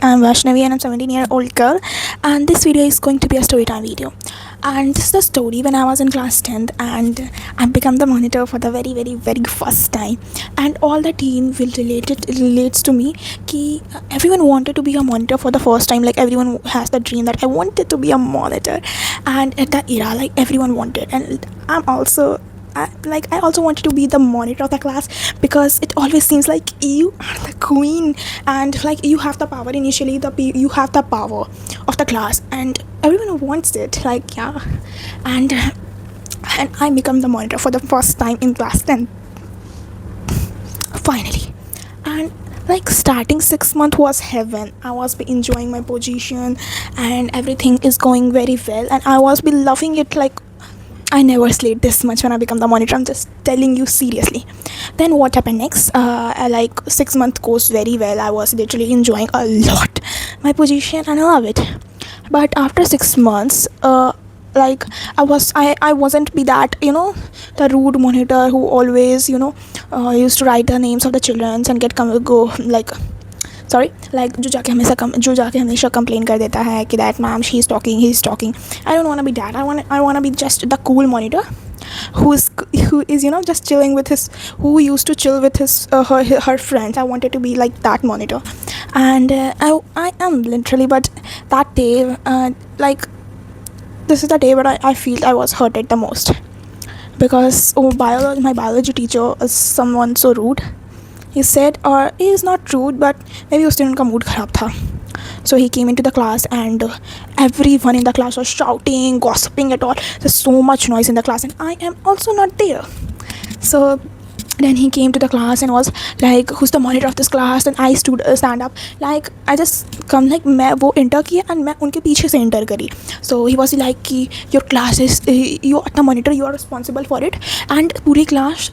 I'm Vaishnavi and I'm 17-year-old girl, and this video is going to be a story time video. And this is the story when I was in class 10th and I become the monitor for the very first time. And all the teen will relates to me कि everyone wanted to be a monitor for the first time. Like everyone has the dream that I wanted to be a monitor, and at that era like everyone wanted, and I also wanted to be the monitor of the class because it always seems like you are the queen and like you have the power initially. You have the power of the class and everyone wants it. Like yeah, and I become the monitor for the first time in class 10. Finally, and like starting 6 month was heaven. I was be enjoying my position and everything is going very well and I was be loving it. Like I never slept this much when I become the monitor. I'm just telling you seriously. Then what happened next? Like 6 month goes very well. I was literally enjoying a lot my position and I love it. But after 6 months, like I wasn't be that the rude monitor who always used to write the names of the children and go like sorry like जो जाके हमेशा complain कर देता है कि that ma'am she is talking, he is talking. I don't want to be that. I want to be just the cool monitor who is just chilling with his, who used to chill with his her friends. I wanted to be like that monitor, and I am literally. But that day, like this is the day where I feel I was hurted the most because my biology teacher is someone so rude. He said, or he is not rude, but maybe उस दिन उनका mood ख़राब था. So he came into the class and everyone in the class was shouting, gossiping at all. There's so much noise in the class and I am also not there. So then he came to the class and was like, who's the monitor of this class? And I stand up. Like I just come like मैं वो enter किया and मैं उनके पीछे से enter करी. So he was like कि your class is you are the monitor, you are responsible for it. And पूरी class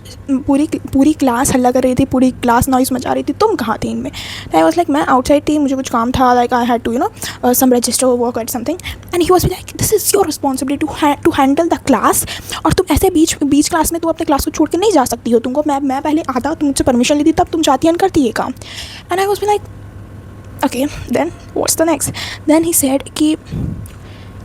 हल्ला कर रही थी, पूरी class noise मचा रही थी. तुम कहाँ थे इनमें? I was like मैं outside थी, मुझे कुछ काम था. Like I had to some register work or something. And he was like, this is your responsibility to handle the class. और तुम ऐसे बीच क्लास में तुम अपने क्लास को छोड़ के नहीं जा सकती हो. तुमको मैं पहले आता, तुमसे परमिशन लेती तब तुम जाती करती ये काम. And I was like okay then what's the next. Then he said कि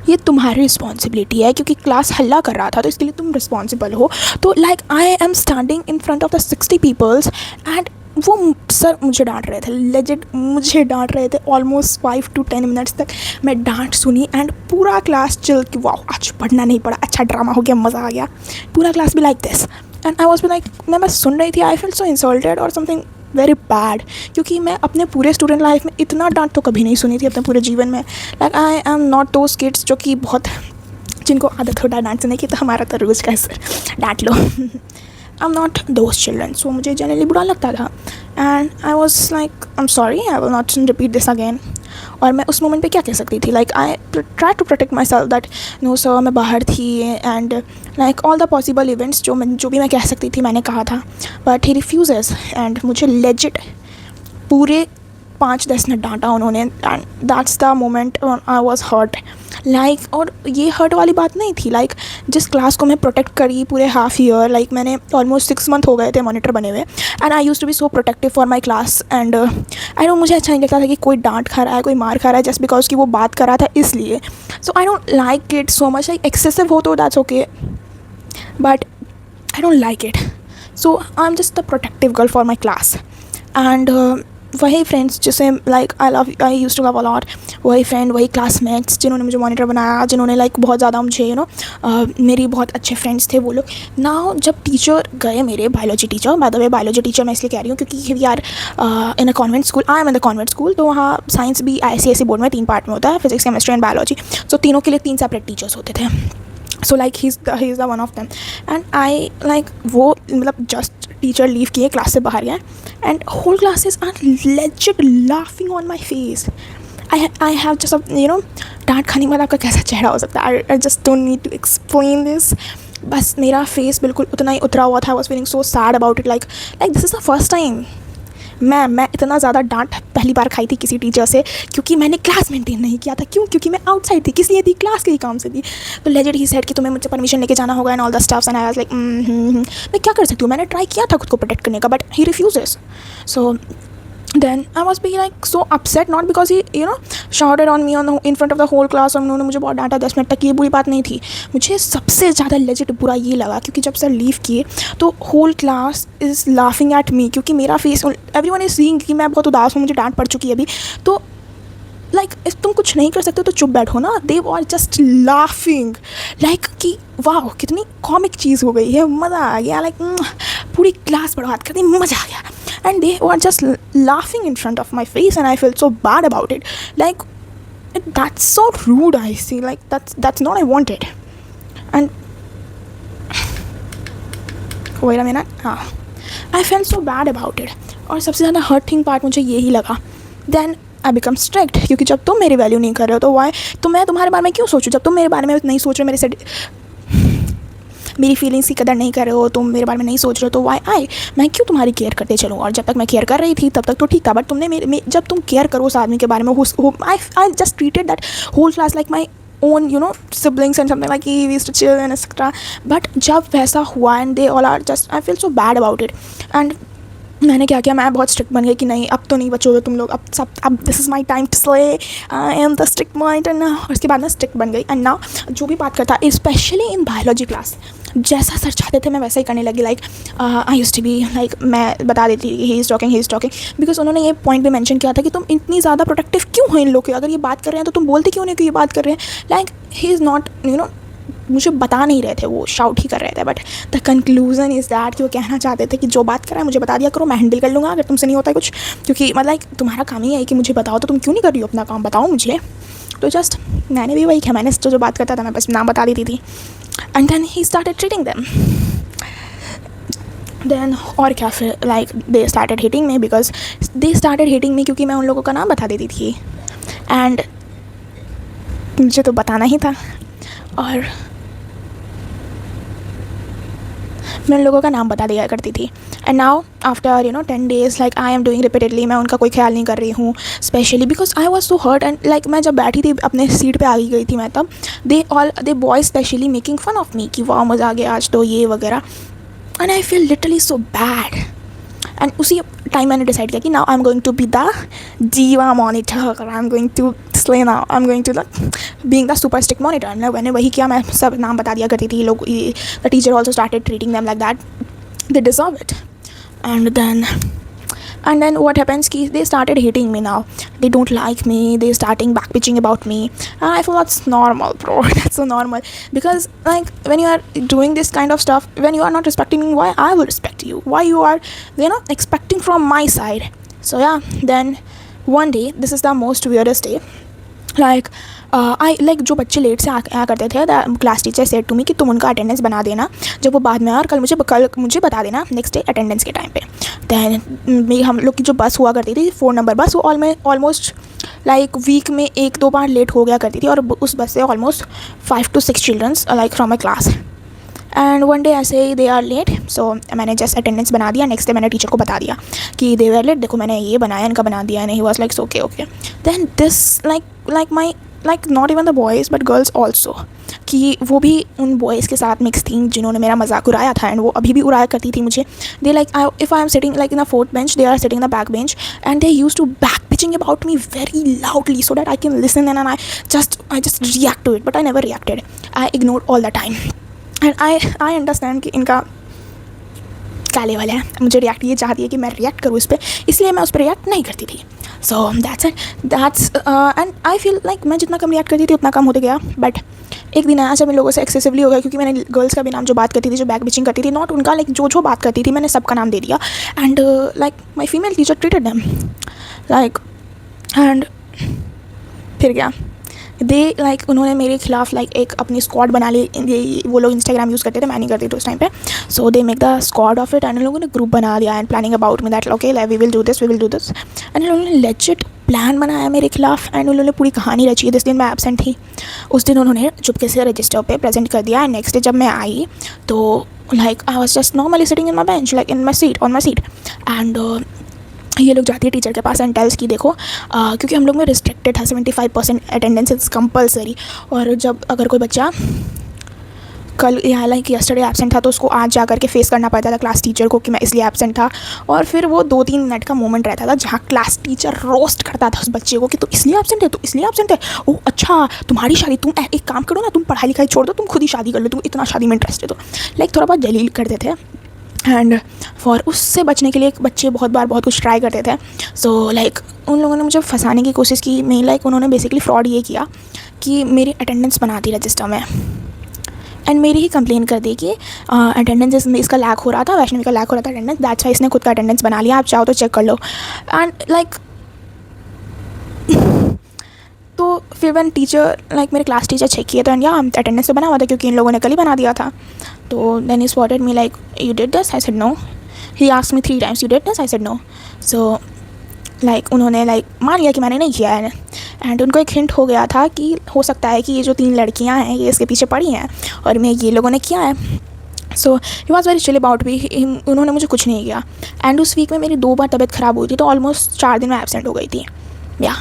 ये तुम्हारी रिस्पॉन्सिबिलिटी है क्योंकि क्लास हल्ला कर रहा था तो इसके लिए तुम रिस्पॉन्सिबल हो. तो like I am standing in front of the 60 peoples and वो सर मुझे डांट रहे थे. लेजिट मुझे डांट रहे थे. ऑलमोस्ट 5 to 10 मिनट्स तक मैं डांट सुनी एंड पूरा क्लास चिल कि वाह आज पढ़ना नहीं पड़ा, अच्छा ड्रामा हो गया, मज़ा आ गया. पूरा क्लास भी like this and I was भी लाइक मैं सुन रही थी. आई फील सो इंसल्टेड और समथिंग वेरी बैड क्योंकि मैं अपने पूरे स्टूडेंट लाइफ में इतना डांट तो कभी नहीं सुनी थी अपने पूरे जीवन में. Like I am not those kids जो कि बहुत जिनको आदत होता है डांट सुनने की, तो हमारा तो रोज़ का सर डांट लो. I am not those children. So मुझे जनरली बुरा लगता था and I was like I am sorry, I will not repeat this again. और मैं उस मोमेंट पे क्या कह सकती थी? Like I try to protect myself that no sir मैं बाहर थी and like all the possible events जो भी मैं कह सकती थी मैंने कहा था. बट ही रिफ्यूजेस एंड मुझे लेजिट पूरे 5-10 मिनट डांटा उन्होंने. And that's the moment I was hurt. Like और ये हर्ट वाली बात नहीं थी. लाइक जिस क्लास को मैं प्रोटेक्ट करी पूरे हाफ ईयर, लाइक मैंने ऑलमोस्ट 6 मंथ हो गए थे मॉनिटर बने हुए and I use to be so protective for my class. And I don't, मुझे अच्छा नहीं लगता था कि कोई डांट खा रहा है, कोई मार खा रहा है जस्ट बिकॉज कि वो बात कर रहा था इसलिए. So I don't like it so much. Like excessive हो तो that's okay but I don't like it. So I am just the protective girl for my class. And वही फ्रेंड्स जिसे like I use to love a lot, वही friend, वही classmates जिन्होंने मुझे monitor बनाया, जिन्होंने लाइक बहुत ज़्यादा मुझे मेरी बहुत अच्छे फ्रेंड्स थे वो लोग. नाउ जब टीचर गए मेरे biology teacher, by the way biology teacher मैं इसलिए कह रही हूँ क्योंकि we are in a convent school. I am in the convent school. तो वहाँ साइंस भी ICSE बोर्ड में 3 पार्ट में होता है, physics, chemistry and biology. So तीनों के लिए 3 सेपरेट टीचर्स होते थे. So like he is the one of them and I like वो मतलब जस्ट टीचर लीव किए, क्लास से बाहर गए and whole classes are legit laughing on my face. I have just डांट खाने वाला आपका कैसा चेहरा हो सकता है. I just don't need to explain this. बस मेरा फेस बिल्कुल उतना ही उतरा हुआ था. I was feeling so sad about it. Like this is the first time मैं इतना ज़्यादा डांट पहली बार खाई थी किसी टीचर से क्योंकि मैंने क्लास मेंटेन नहीं किया था. क्यों? क्योंकि मैं आउटसाइड थी. किस लिए थी? क्लास के ही काम से थी. तो लेजेड ही सेड कि तुम्हें मुझसे परमिशन लेके जाना होगा and all the stuffs and I was like मैं क्या कर सकती हूँ. मैंने ट्राई किया था खुद को प्रोटेक्ट करने का but he refuses. So then I was being like so upset, not because he shouted on me in front of the whole class और उन्होंने मुझे बहुत डांटा 10 मिनट तक, ये बुरी बात नहीं थी. मुझे सबसे ज़्यादा लेजिट बुरा ये लगा क्योंकि जब सर लीव किए तो whole class is laughing at me, क्योंकि मेरा फेस एवरीवन इज सीइंग कि मैं बहुत उदास हूँ, मुझे डांट पड़ चुकी है अभी. तो लाइक तुम कुछ नहीं कर सकते तो चुप बैठो ना. They are just laughing like कि वाह कितनी कॉमिक चीज़ हो गई है, मज़ा आ गया. लाइक पूरी क्लास बर्बाद कर दी, मज़ा आ गया. And they were just laughing in front of my face and I felt so bad about it. Like, that's so rude, I see. Like, that's not I wanted. And wait a minute. I felt so bad about it. और सबसे ज़्यादा hurting part मुझे यही लगा. Then I become strict, क्योंकि जब तुम मेरी वैल्यू नहीं कर रहे हो तो why, तो मैं तुम्हारे बारे में क्यों सोचूं. जब तुम मेरे बारे में नहीं सोच रहे, मेरे से मेरी फीलिंग्स की कदर नहीं कर रहे हो, तुम मेरे बारे में नहीं सोच रहे हो, तो वाई मैं क्यों तुम्हारी केयर करते चलूँ. और जब तक मैं केयर कर रही थी तब तक तो ठीक था, बट तुमने जब तुम केयर करो उस आदमी के बारे में, I just treated that whole class like my own siblings and something, like he used to chill and etc. But जब वैसा हुआ and they all are just, I feel so bad about it. And मैंने क्या किया, मैं बहुत strict बन गई कि नहीं अब तो नहीं बचोगे तुम लोग, अब this is my time to slay, I am the strict point. And उसके बाद मैं स्ट्रिक्ट बन गई. एंड नाउ जो भी बात करता, स्पेशली इन बायोलॉजी क्लास, जैसा सर चाहते थे मैं वैसा ही करने लगी. Like I used to be like, मैं बता देती ही इज़ टॉकिंग, बिकॉज उन्होंने ये पॉइंट भी मेंशन किया था कि तुम इतनी ज़्यादा प्रोटेक्टिव क्यों हो इन लोग के, अगर ये बात कर रहे हैं तो तुम बोलते क्यों नहीं कि ये बात कर रहे हैं. लाइक ही इज़ नॉट मुझे बता नहीं रहे थे, वो शाउट ही कर रहे थे. But the conclusion is that कि वो कहना चाहते थे कि जो बात कर रहा है मुझे बता दिया करो, मैं हैंडल कर लूँगा अगर तुमसे नहीं होता है कुछ, क्योंकि मतलब तुम्हारा काम ही है कि मुझे बताओ, तो तुम क्यों नहीं कर रही हो अपना काम, बताओ मुझे. तो जस्ट मैंने भी वही किया, मैंने जो बात करता था मैं बस नाम बता देती थी. And then he started treating them. Then और क्या, फिर like they started hitting me, because they started hitting me क्योंकि मैं उन लोगों का नाम बता देती थी. एंड मुझे तो बताना ही था और मैं उन लोगों का नाम बता दिया करती थी. And now after 10 days like I am doing repeatedly, मैं उनका कोई ख्याल नहीं कर रही हूँ, specially because I was so hurt. And like मैं जब बैठी थी अपने सीट पे आ गई थी मैं, तब they boys specially making fun of me कि वाह मज़ा आ गया आज तो ये वगैरह. And I feel literally so bad. And उसी टाइम मैंने डिसाइड किया कि now I am going to be the जीवा monitor, I am going to slay now, I am going to being the super strict monitor. मैंने वही किया, मैं सब नाम बता दिया करती थी लोग. The teacher also started treating them like that, they deserve it. And then what happens ki they started hating me now. They don't like me, they starting back bitching about me. And I feel that's normal, bro. That's so normal, because like when you are doing this kind of stuff, when you are not respecting me, why I will respect you, why you are expecting from my side. So yeah, then one day, this is the most weirdest day, like जो बच्चे late से आया करते थे, the class teacher said to me कि तुम उनका attendance बना देना जब वो बाद में आए, और कल मुझे बता देना नेक्स्ट डे अटेंडेंस के टाइम पे. दैन हम लोग की जो बस हुआ करती थी 4 नंबर बस, वो ऑलमोस्ट लाइक वीक में 1-2 बार लेट हो गया करती थी, और उस बस से almost 5 to 6 childrens like from my class. And one day ऐसे दे आर लेट, सो मैंने जस्ट अटेंडेंस बना दिया. नेक्स्ट डे मैंने टीचर को बता दिया कि दे आर लेट, देखो मैंने ये बनाया, इनका बना दिया. And he was like okay. Then this like my not even the boys but girls also, कि वो भी उन बॉयज़ के साथ मिक्स थी जिन्होंने मेरा मजाक उड़ाया था. एंड वो अभी भी उड़ाया करती थी मुझे. They like if I am sitting like in the 4th bench, they are sitting in the back bench, and they used to back bitching about me very loudly so that I can listen, and I just react to it. But I never reacted, I ignored all the time. And I understand कि इनका काले वाला है, मुझे react ये चाहती है कि मैं रिएक्ट करूँ इस पर, इसलिए मैं उस पर रिएक्ट नहीं करती थी. So that's and I feel like मैं जितना कम रिएक्ट करती थी उतना कम होते गया. बट एक दिन आया जब इन लोगों से एक्सेसिवली हो गया, क्योंकि मैंने गर्ल्स का भी नाम जो बात करती थी, जो बैक बिचिंग करती थी, नॉट उनका, लाइक जो बात करती थी मैंने सबका नाम दे दिया. And like my female teacher treated them like, and फिर क्या दे लाइक उन्होंने मेरे खिलाफ लाइक एक अपनी स्क्वाड बना ली. वो लोग इंस्टाग्राम यूज़ करते थे, मैं नहीं करती थी उस टाइम पे. So they make the squad of it, and उन लोगों ने ग्रुप बना दिया and planning about me that okay we will do this. And उन्होंने लेजिट प्लान बनाया मेरे खिलाफ, एंड उन्होंने पूरी कहानी रची. जिस दिन मैं एब्सेंट थी उस दिन उन्होंने चुपके से रजिस्टर पे प्रेजेंट कर दिया. एंड नेक्स्ट डे जब मैं आई तो like I was just normally sitting in my bench, like in my seat. And ये लोग जाती है टीचर के पास एंड टेल्स की देखो क्योंकि हम लोग में रिस्ट्रिक्टेड था, 75% अटेंडेंस इज़ कंपलसरी. और जब अगर कोई बच्चा कल या लाइक यस्टरडे एब्सेंट था तो उसको आज जा कर के फेस करना पड़ता था क्लास टीचर को कि मैं इसलिए एब्सेंट था। और फिर वो 2-3 मिनट का मोमेंट रहता था जहाँ क्लास टीचर रोस्ट करता था उस बच्चे को कि तू इसलिए एब्सेंट है, तू इसलिए एब्सेंट है, ओह अच्छा तुम्हारी शादी, तुम एक काम करो ना, तुम पढ़ाई लिखाई छोड़ दो, तुम खुद ही शादी कर लो, तुम इतना शादी में इंटरेस्टेड हो, लाइक थोड़ा बहुत जलील करते थे। एंड फॉर उससे बचने के लिए बच्चे बहुत बार बहुत कुछ ट्राई करते थे। सो लाइक उन लोगों ने मुझे फंसाने की कोशिश की। मैं लाइक उन्होंने बेसिकली फ्रॉड ये किया कि मेरी अटेंडेंस बना दी रजिस्टर में एंड मेरी ही कंप्लेन कर दी कि अटेंडेंस इसका लैक हो रहा था, वैष्णवी का लैक हो रहा था अटेंडेंस, दैट्स वाई इसने खुद का अटेंडेंस बना लिया, आप चाहो तो चेक कर लो। एंड लाइक तो फिर वन टीचर लाइक मेरे क्लास टीचर चेक किए तो एंड या अटेंडेंस तो बना हुआ था क्योंकि इन लोगों ने कल ही बना दिया था। तो then he spotted me like you did this, I said no. He asked me 3 times you did this, I said no. So like उन्होंने लाइक मान लिया कि मैंने नहीं किया है। एंड उनको एक हिंट हो गया था कि हो सकता है कि ये जो 3 लड़कियां हैं ये इसके पीछे पड़ी हैं और मैं ये लोगों ने किया है। So he was very chill about me, उन्होंने मुझे कुछ नहीं किया। एंड उस वीक में मेरी 2 बार तबीयत ख़राब हुई थी, तो ऑलमोस्ट 4 दिन में एब्सेंट हो गई थी या।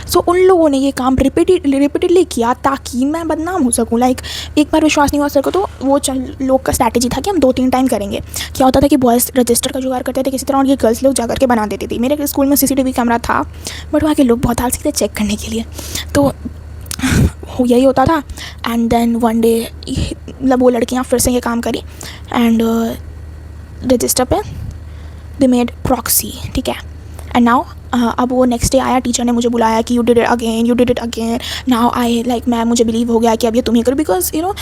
सो उन लोगों ने ये काम रिपीटेडली किया ताकि मैं बदनाम हो सकूँ। लाइक एक बार विश्वास नहीं हुआ सर को तो वो लोग का स्ट्रैटेजी था कि हम 2-3 टाइम करेंगे। क्या होता था कि बॉयज़ रजिस्टर का जुगाड़ करते थे किसी तरह और ये गर्ल्स लोग जा करके बना देती थी। मेरे स्कूल में CCTV कैमरा था बट वहाँ के लोग बहुत आलसी थे चेक करने के लिए, तो यही होता था। एंड देन वन डे मतलब वो लड़कियाँ फिर से ये काम करी एंड रजिस्टर पे दे मेड प्रॉक्सी, ठीक है। एंड नाउ अब वो नेक्स्ट डे आया, टीचर ने मुझे बुलाया कि you did it again now I like मैं मुझे बिलीव हो गया कि अब ये तुम ही करो। बिकॉज यू नो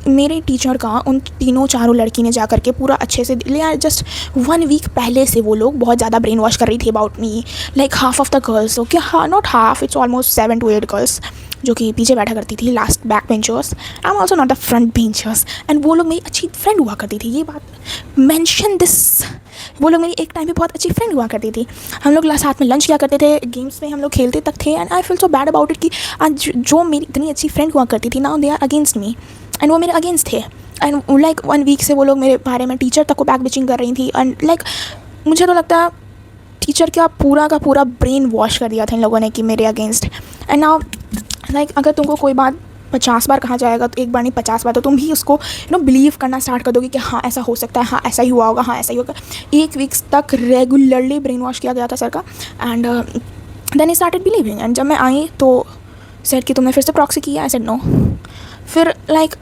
मेरे टीचर का उन 3-4 लड़की ने जा करके पूरा अच्छे से जस्ट 1 वीक पहले से वो लोग बहुत ज़्यादा ब्रेन वॉश कर रही थी about me. Like half of the girls, okay हाँ not half, it's almost 7 to 8 girls जो कि पीछे बैठा करती थी, last back benchers. I am also not the front benchers. And वो लोग मेरी अच्छी फ्रेंड हुआ करती थी, ये बात मेंशन दिस, वो लोग मेरी एक टाइम पे बहुत अच्छी फ्रेंड हुआ करती थी। हम लोग साथ में लंच किया करते थे, गेम्स में हम लोग खेलते तक थे। And I feel so bad about it कि आज जो मेरी इतनी अच्छी फ्रेंड हुआ करती थी now they are against me and वो मेरे अगेंस्ट थे। एंड लाइक 1 वीक से वो लोग मेरे बारे में टीचर तक को बैक बिचिंग कर रही थी। एंड लाइक मुझे तो लगता है टीचर का पूरा ब्रेन वॉश कर दिया था इन लोगों ने कि मेरे अगेंस्ट। एंड नाउ लाइक अगर तुमको कोई बात 50 बार कहा जाएगा तो एक बार नहीं 50 बार तो तुम भी उसको बिलीव करना स्टार्ट कर दोगे कि हाँ ऐसा हो सकता है, हाँ ऐसा ही हुआ होगा, हाँ ऐसा ही होगा। 1 वीक तक रेगुलरली ब्रेन वॉश किया गया था सर का। And then I started believing. And जब मैं आई तो सर कि तुमने फिर से प्रॉक्सी किया, आई सेड नो। फिर like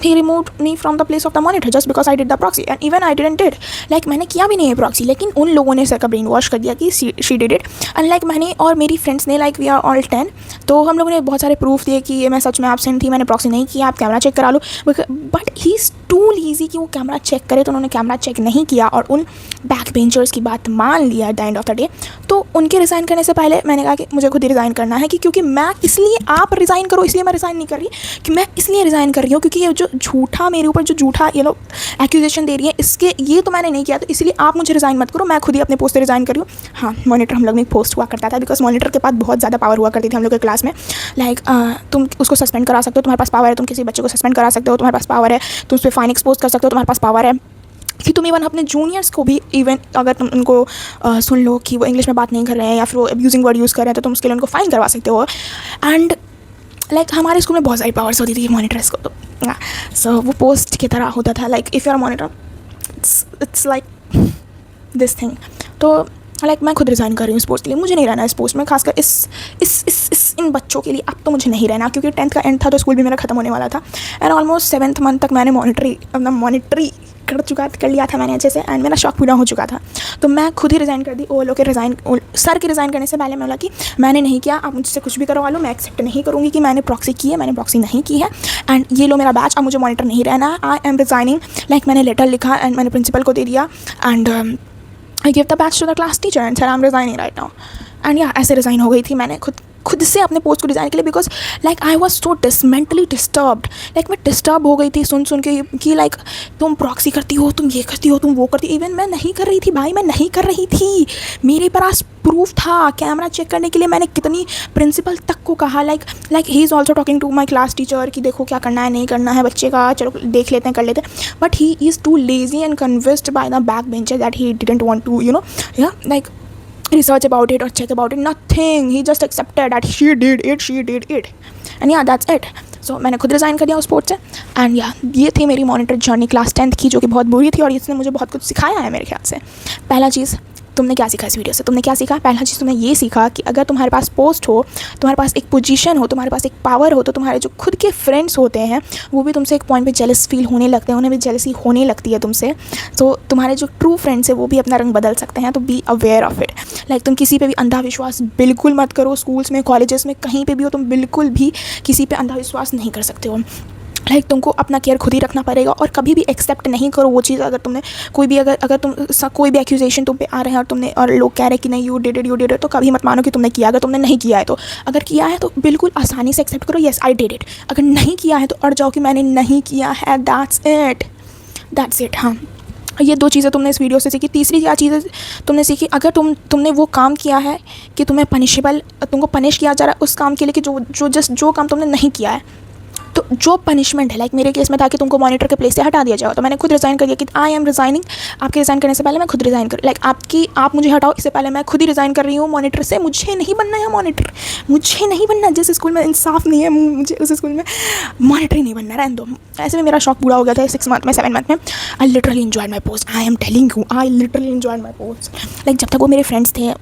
he removed me from the place of the monitor just because I did the proxy and even I didn't did like मैंने किया भी नहीं है प्रॉक्सी, लेकिन उन लोगों ने सर का ब्रेन वॉश कर दिया कि she did it। and like मैंने और मेरी फ्रेंड्स ने like we are all 10 तो हम लोगों ने बहुत सारे प्रूफ दिए कि मैं सच में एब्सेंट थी, मैंने प्रॉक्सी नहीं किया, आप कैमरा चेक करा लो। बट ही इज़ टू लीजी कि वो कैमरा चेक करे, तो उन्होंने कैमरा चेक नहीं किया और उन बैक बेंचर्स की बात मान लिया at the end of the day. तो उनके रिज़ाइन करने से पहले मैंने कहा कि मुझे खुद ही रिज़ाइन करना है, कि क्योंकि मैं इसलिए आप रिज़ाइन करो इसलिए मैं रिज़ाइन नहीं कर रही, कि मैं इसलिए रिज़ाइन कर रही हूँ क्योंकि ये जो झूठा मेरे ऊपर जो झूठा ये लोग एक्यूजेशन दे रही है इसके ये तो मैंने नहीं किया, तो इसलिए आप मुझे रिज़ाइन मत करो, मैं खुद ही अपने पोस्ट से रिज़ाइन कर रही हूँ। हाँ मॉनिटर हम लोग में एक पोस्ट हुआ करता था बिकॉज मॉनिटर के पास बहुत ज़्यादा पावर हुआ करती थी हम लोग के क्लास में। लाइक तुम उसको सस्पेंड करा सकते हो, तुम्हारे पास पावर है, तुम किसी बच्चे को सस्पेंड करा सकते हो, तुम्हारे पास पावर है, तुम उस पर फाइन एक्सपोज कर सकते हो, तुम्हारे पास पावर है कि तुम इवन अपने जूनियर्स को भी इवन अगर तुम उनको सुन लो कि वो इंग्लिश में बात नहीं कर रहे हैं या फिर वो अब्यूजिंग वर्ड यूज़ कर रहे हैं तो तुम उसके लिए उनको फाइन करवा सकते हो। एंड लाइक हमारे स्कूल में बहुत सारी पावर्स होती थी मॉनिटर्स को, तो सो वो पोस्ट की तरह होता था। Like if you are monitor it's like this thing. तो लाइक मैं खुद रिज़ाइन कर रही हूँ इस पोस्ट के लिए, मुझे नहीं रहना इस पोस्ट में, खासकर इस इन बच्चों के लिए अब तो मुझे नहीं रहना, क्योंकि 10th का एंड था तो स्कूल भी मेरा ख़त्म होने वाला था। एंड ऑलमोस्ट 7th मंथ तक मैंने मॉनिटरी कर लिया था मैंने अच्छे से, एंड मेरा शौक पूरा हो चुका था। तो मैं खुद ही रिज़ाइन कर दी। वो लोग के सर के रिज़ाइन करने से पहले मैं बोला कि मैंने नहीं किया, आप मुझसे कुछ भी करवा लो, मैं एक्सेप्ट नहीं करूँगी कि मैंने प्रॉक्सी की है, मैंने प्रॉक्सी नहीं की है। एंड ये लो मेरा बैच, अब मुझे मॉनिटर नहीं रहना, आई एम रिज़ाइनिंग। लाइक मैंने लेटर लिखा एंड मैंने प्रिंसिपल को दे दिया and I give the badge to the class teacher and sir I am resigning right now. And या ऐसे रिज़ाइन हो गई थी मैंने खुद से अपने पोस्ट को रिज़ाइन के लिए, because like I was so mentally disturbed. Like मैं डिस्टर्ब हो गई थी सुन के कि लाइक तुम प्रॉक्सी करती हो, तुम ये करती हो, तुम वो करती हो। इवन मैं नहीं कर रही थी भाई, मैं नहीं कर रही थी, मेरे पास प्रूफ था कैमरा चेक करने के लिए। मैंने कितनी प्रिंसिपल तक को कहा like he is also talking to my class teacher कि देखो क्या करना है नहीं करना है बच्चे का, चलो देख लेते हैं कर लेते हैं। But he is too lazy and convinced by the back bencher that he didn't want to like research about it or check about it, nothing. He just accepted that she did it and yeah, that's it. सो मैंने खुद resign कर दिया उस sport से। And या ये थी मेरी मॉनिटर जर्नी क्लास 10th की, जो कि बहुत बुरी थी और इसने मुझे बहुत कुछ सिखाया है मेरे ख्याल से। पहला चीज़ तुमने क्या सीखा इस वीडियो से? तुमने क्या सीखा? पहला चीज़ तुमने ये सीखा कि अगर तुम्हारे पास पोस्ट हो, तुम्हारे पास एक पोजीशन हो, तुम्हारे पास एक पावर हो, तो तुम्हारे जो खुद के फ्रेंड्स होते हैं वो भी तुमसे एक पॉइंट पे जेलस फील होने लगते हैं, उन्हें भी जेलसी होने लगती है तुमसे। तो तुम्हारे जो ट्रू फ्रेंड्स है वो भी अपना रंग बदल सकते हैं, तो be aware of it. Like तुम किसी पे भी अंधा विश्वास बिल्कुल मत करो। स्कूल्स में, कॉलेजेस में, कहीं पे भी हो, तुम बिल्कुल भी किसी पे अंधा विश्वास नहीं कर सकते हो। लाइक तुमको अपना केयर खुद ही रखना पड़ेगा और कभी भी एक्सेप्ट नहीं करो वो चीज़। अगर तुमने कोई भी अगर तुम कोई भी एक्यूजेशन तुम पे आ रहे हैं और लोग कह रहे हैं कि नहीं यू डिड इट, तो कभी मत मानो कि तुमने किया। अगर तुमने नहीं किया है तो, अगर किया है तो बिल्कुल आसानी से एक्सेप्ट करो, येस आई डिड इट। अगर नहीं किया है तो अड़ जाओ कि मैंने नहीं किया है, दैट्स इट। हाँ, ये 2 चीज़ें तुमने इस वीडियो से सीखी। तीसरी क्या चीज़ तुमने सीखी? अगर तुमने वो काम किया है कि तुमको पनिश किया जा रहा है उस काम के लिए कि जो काम तुमने नहीं किया है, तो जो पनिशमेंट है, लाइक मेरे केस में था कि तुमको मॉनिटर के प्लेस से हटा दिया जाए, तो मैंने खुद रिज़ाइन कर दिया कि आई एम रिज़ाइनिंग। आपके रिज़ाइन करने से पहले मैं खुद रिज़ाइन कर, लाइक आप मुझे हटाओ इससे पहले मैं खुद ही रिज़ाइन कर रही हूँ मॉनिटर से। मुझे नहीं बनना है मॉनिटर, मुझे नहीं बनना। जिस स्कूल में इंसाफ नहीं है मुझे उस स्कूल में मॉनिटर ही नहीं बनना, रहने दो। ऐसे में मेरा शौक पूरा हो गया था 6 मंथ में, 7 मंथ में। I literally enjoyed my post, I am telling you, I literally enjoyed my post. Like जब तक वो मेरे फ्रेंड्स थे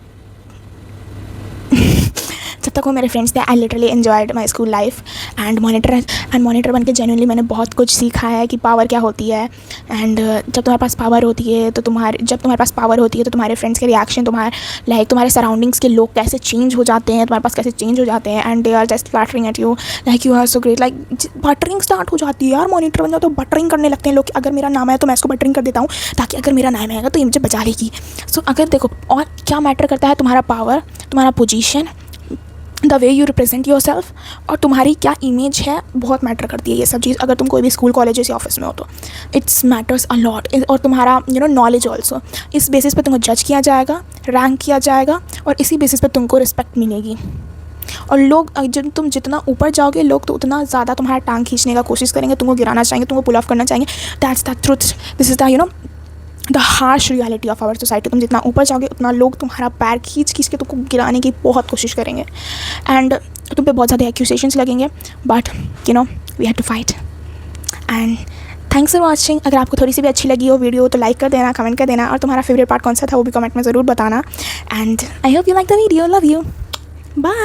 I literally enjoyed my school life. And monitor बन के जेन्युइनली मैंने बहुत कुछ सीखा है कि पावर क्या होती है। एंड जब तुम्हारे पास पावर होती है तो तुम्हारे फ्रेंड्स के रिएक्शन, तुम्हारे सराउंडिंग्स के लोग कैसे चेंज हो जाते हैं, तुम्हारे पास कैसे चेंज हो जाते हैं। And they are just flattering at you like you are so great. Like buttering start हो जाती है यार, मॉनिटर बन जाओ तो बटरिंग करने लगते हैं लोग कि अगर मेरा नाम है तो मैं इसको बटरिंग कर देता हूँ, ताकि अगर मेरा नाम आएगा तो ये मुझे बचा लेगी। सो अगर देखो, और क्या मैटर करता है, तुम्हारा पावर, तुम्हारा position, the way you represent your self, और तुम्हारी क्या इमेज है, बहुत मैटर करती है ये सब चीज़। अगर तुम कोई भी स्कूल, कॉलेजेस या ऑफिस में हो तो इट्स मैटर्स अ लॉट। और तुम्हारा नॉलेज ऑल्सो, इस बेसिस पे तुमको जज किया जाएगा, रैंक किया जाएगा, और इसी बेसिस पे तुमको रिस्पेक्ट मिलेगी। और लोग जब तुम जितना ऊपर जाओगे, लोग तो उतना ज़्यादा तुम्हारा टांग खींचने का कोशिश करेंगे, तुमको गिराना चाहेंगे, तुमको पुल ऑफ करना चाहेंगे। That's the truth, this is the harsh reality of our society. तुम जितना ऊपर जाओगे उतना लोग तुम्हारा पैर खींच के तुमको गिराने की बहुत कोशिश करेंगे। एंड तुम पे बहुत ज़्यादा एक्यूजेशंस लगेंगे, but we have to fight. And thanks for watching. अगर आपको थोड़ी सी भी अच्छी लगी हो वीडियो तो लाइक कर देना, कमेंट कर देना, और तुम्हारा फेवरेट पार्ट कौन सा था वो भी कमेंट में ज़रूर बताना। And I hope you like the video, love you, bye.